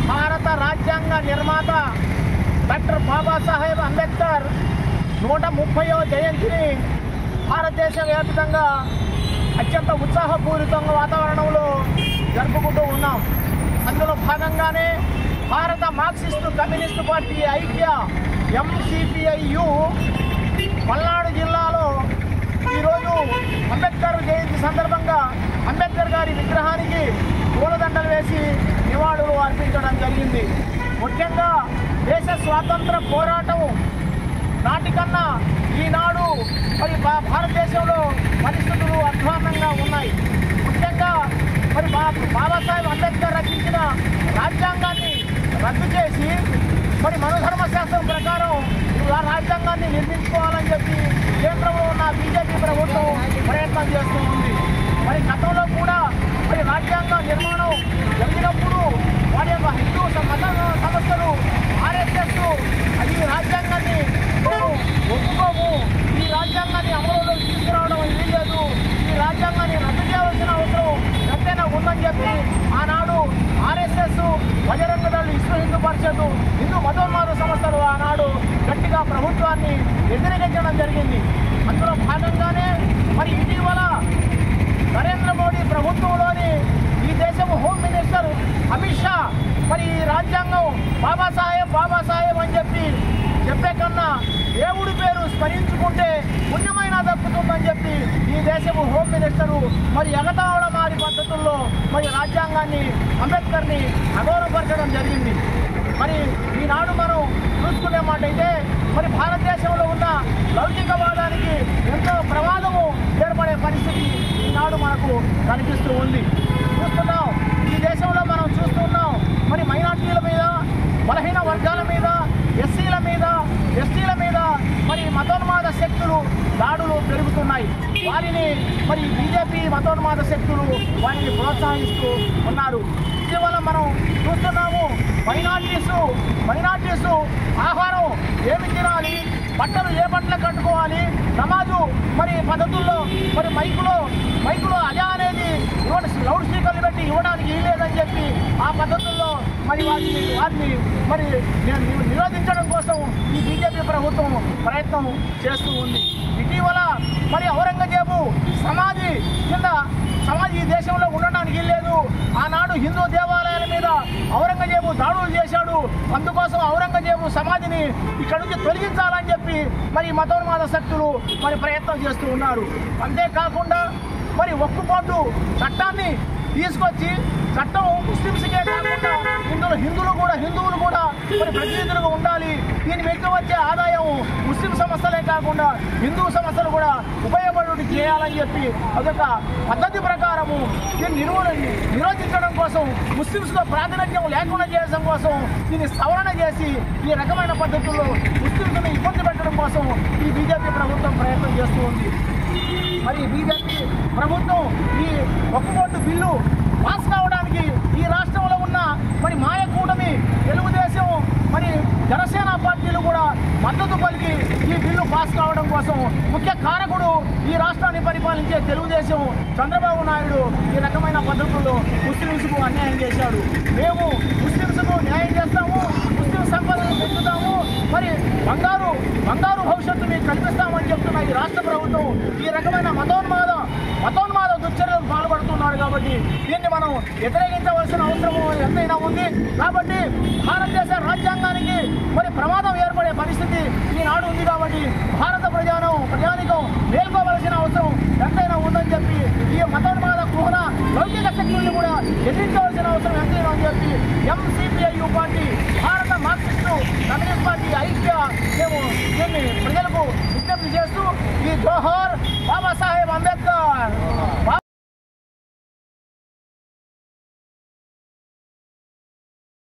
భారత రాజ్యాంగ నిర్మాత డాక్టర్ బాబాసాహెబ్ అంబేద్కర్ 130వ జయంతిని భారతదేశ వ్యాప్తంగా అత్యంత ఉత్సాహపూరితంగా వాతావరణంలో జరుపుకుంటూ ఉన్నాం. అందులో భాగంగానే భారత మార్క్సిస్టు కమ్యూనిస్టు పార్టీ ఐక్య MCPIU పల్నాడు జిల్లాలో ఈరోజు అంబేద్కర్ జయంతి సందర్భంగా అంబేద్కర్ గారి విగ్రహానికి పూలదండలు వేసి నివాళులు అర్పించడం జరిగింది. ముఖ్యంగా దేశ స్వాతంత్ర పోరాటం నాటికన్నా ఈనాడు మరి భారతదేశంలో పరిస్థితులు అధ్వాన్నంగా ఉన్నాయి. ముఖ్యంగా మరి బాబాసాహెబ్ అంబేద్కర్ రచించిన రాజ్యాంగాన్ని రద్దు చేసి మరి మనోధర్మ శాస్త్రం ప్రకారం ఆ రాజ్యాంగాన్ని నిర్మించుకోవాలని చెప్పి కేంద్రంలో ఉన్న బీజేపీ ప్రభుత్వం ప్రయత్నం చేస్తూ ఉంది. మరి గతంలో కూడా మరి రాజ్యాంగ నిర్మాణం జరిగినప్పుడు వారి యొక్క హిందూ మత సంస్థలు RSS ఈ రాజ్యాంగాన్ని ఒప్పుకోము, ఈ రాజ్యాంగాన్ని అమలులో తీసుకురావడం వీల్లేదు, ఈ రాజ్యాంగాన్ని రద్దు చేయవలసిన అవసరం ఎంతైనా ఉందని చెప్పి ఆనాడు RSS, బజరంగ దళ్, విశ్వ హిందూ పరిషత్, హిందూ మతోన్మాద సంస్థలు ఆనాడు గట్టిగా ప్రభుత్వాన్ని వ్యతిరేకించడం జరిగింది. అందులో భాగంగానే మరి ఇటీవల నరేంద్ర మోడీ ప్రభుత్వంలోని ఈ దేశం హోమ్ మినిస్టర్ అమిత్ షా మరి ఈ రాజ్యాంగం బాబాసాహెబ్ అని చెప్పే కన్నా దేవుడి పేరు స్మరించుకుంటే పుణ్యమైన దక్కుతుందని చెప్పి ఈ దేశము హోమ్ మినిస్టరు మరి ఎగతాళ మారి పద్ధతుల్లో మరి రాజ్యాంగాన్ని అంబేద్కర్ని అగౌరవపరచడం జరిగింది. మరి ఈనాడు మనం చూసుకునే మాట అయితే మరి భారతదేశంలో ఉన్న లౌకికవాదానికి ఎంతో ప్రమాదము ఏర్పడే పరిస్థితి ఈనాడు మనకు కనిపిస్తూ ఉంది. చూస్తున్నాం ఈ దేశంలో మనం చూస్తున్నాం మరి మైనార్టీల మీద, బలహీన వర్గాల మీద, ఎస్సీల మీద, ఎస్టీల మీద మరి మతోన్మాద శక్తులు దాడులు పెరుగుతున్నాయి. వారిని మరి బీజేపీ మతోన్మాద శక్తులు వారిని ప్రోత్సహిస్తూ ఉన్నారు. ఇటీవల మనం చూస్తున్నాము మైనార్టీస్ ఆహారం ఏమి తినాలి, బట్టలు ఏ బట్టలు కట్టుకోవాలి, నమాజు మరి పద్ధతుల్లో మరి మైకులో అజా అనేది లౌడ్ స్పీకర్లు పెట్టి ఇవ్వడానికి లేదని చెప్పి ఆ పద్ధతుల్లో మరి వారిని మరి నిరోధించడం కోసం ఈ బీజేపీ ప్రభుత్వం ప్రయత్నం చేస్తూ ఉంది. ఇటీవల మరి ఔరంగజేబు సమాధి ఈ దేశంలో ఉండడానికి లేదు. ఆనాడు హిందూ దేవాలయాల మీద ఔరంగజేబు దాడులు చేశాడు. అందుకోసం ఔరంగజేబు సమాధిని ఇక్కడ నుంచి తొలగించాలని చెప్పి మరి మతోన్మాద శక్తులు మరి ప్రయత్నం చేస్తూ ఉన్నారు. అంతేకాకుండా మరి ఒక్కుపోటు చట్టాన్ని తీసుకొచ్చి చట్టం ముస్లింస్కే కాకుండా హిందువులు కూడా మరి ప్రతినిధులుగా ఉండాలి. దీని మీద వచ్చే ఆదాయం ముస్లిం సంస్థలే కాకుండా హిందూ సంస్థలు కూడా ఉపయోగపడి చేయాలని చెప్పి అదొక పద్ధతి ప్రకారము దీన్ని నిరోధించడం కోసం, ముస్లింస్లో ప్రాతినిధ్యం లేకుండా చేయడం కోసం దీన్ని సవరణ చేసి ఈ రకమైన పద్ధతుల్లో ముస్లింలను ఇబ్బంది పెట్టడం కోసం ఈ బీజేపీ ప్రభుత్వం ప్రయత్నం చేస్తూ ఉంది. మరి బీజేపీ ప్రభుత్వం ఈ ఒక్కబోటు బిల్లు పాస్ కావడానికి ఈ రాష్ట్రంలో ఉన్న మరి మాయ కూటమి, తెలుగుదేశం మరి జనసేన పార్టీలు కూడా మద్దతు పలికి ఈ బిల్లు పాస్ కావడం కోసం ముఖ్య కారకుడు ఈ రాష్ట్రాన్ని పరిపాలించే తెలుగుదేశం చంద్రబాబు నాయుడు ఈ రకమైన పద్ధతుల్లో ముస్లింస్కు అన్యాయం చేశాడు. మేము ముస్లింస్కు న్యాయం చేస్తాము, ముస్లిం సంపదను పెంచుతాము, మరి బంగారు భవిష్యత్తు మీకు కల్పిస్తామని చెప్తున్న ఈ రాష్ట్ర ప్రభుత్వం ఈ రకమైన మతోన్మాద దుశ్చర్యలకు పాల్పడుతున్నారు. కాబట్టి దీన్ని మనం వ్యతిరేకించవలసిన అవసరం ఎంతైనా ఉంది. కాబట్టి భారతదేశ రాజ్యాంగానికి మరి ప్రమాదం ఏర్పడే పరిస్థితి ఈనాడు ఉంది.